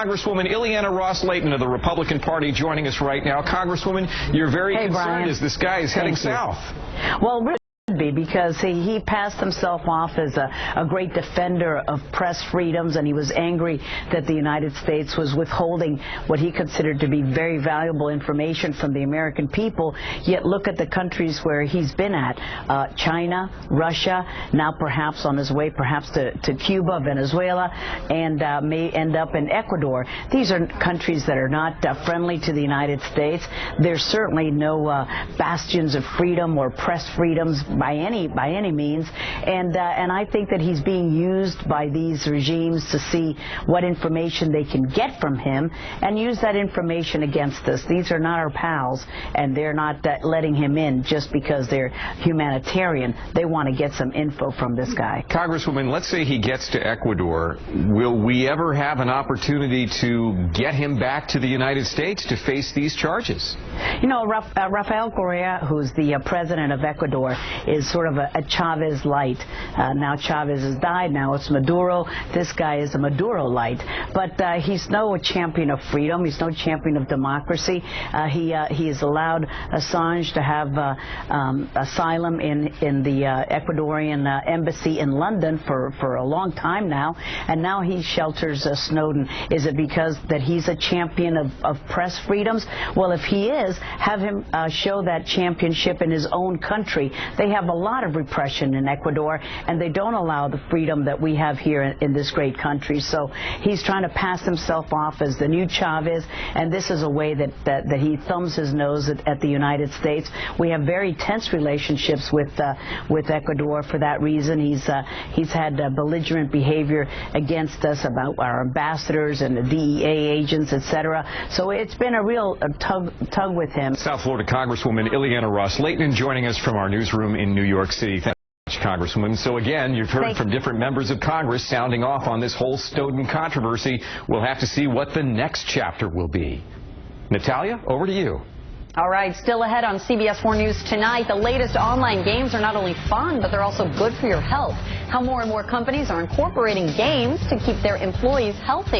Congresswoman Ileana Ross-Layton of the Republican Party joining us right now. Congresswoman, you're very concerned Brian. as this guy is heading south. Well, be because he passed himself off as a great defender of press freedoms, and he was angry that the United States was withholding what he considered to be very valuable information from the American people. Yet look at the countries where he's been at, China, Russia, now perhaps on his way perhaps to Cuba, Venezuela, and may end up in Ecuador. These are countries that are not friendly to the United States. There's certainly no bastions of freedom or press freedoms by any means, and I think that he's being used by these regimes to see what information they can get from him and use that information against us. These are not our pals, and they're not letting him in just because they're humanitarian. They want to get some info from this guy. Congresswoman, let's say he gets to Ecuador. Will we ever have an opportunity to get him back to the United States to face these charges? You know, Rafael Correa, who's the president of Ecuador, is sort of a Chavez light. Now Chavez has died. Now it's Maduro. This guy is a Maduro light. But he's no champion of freedom. He's no champion of democracy. He has allowed Assange to have asylum in the Ecuadorian embassy in London for a long time now. And now he shelters Snowden. Is it because that he's a champion of press freedoms? Well, if he is, have him show that championship in his own country. They have a lot of repression in Ecuador, and they don't allow the freedom that we have here in this great country. So he's trying to pass himself off as the new Chavez, and this is a way that he thumbs his nose at the United States. We have very tense relationships with Ecuador for that reason. He's had belligerent behavior against us about our ambassadors and the DEA agents, etc. So it's been a real tug with him. South Florida Congresswoman Ileana Ross-Layton joining us from our newsroom in New York City. Thank you, Congresswoman. So again, you've heard from different members of Congress sounding off on this whole Snowden controversy. We'll have to see what the next chapter will be. Natalia, over to you. All right, still ahead on CBS 4 News tonight, the latest online games are not only fun, but they're also good for your health. How more and more companies are incorporating games to keep their employees healthy.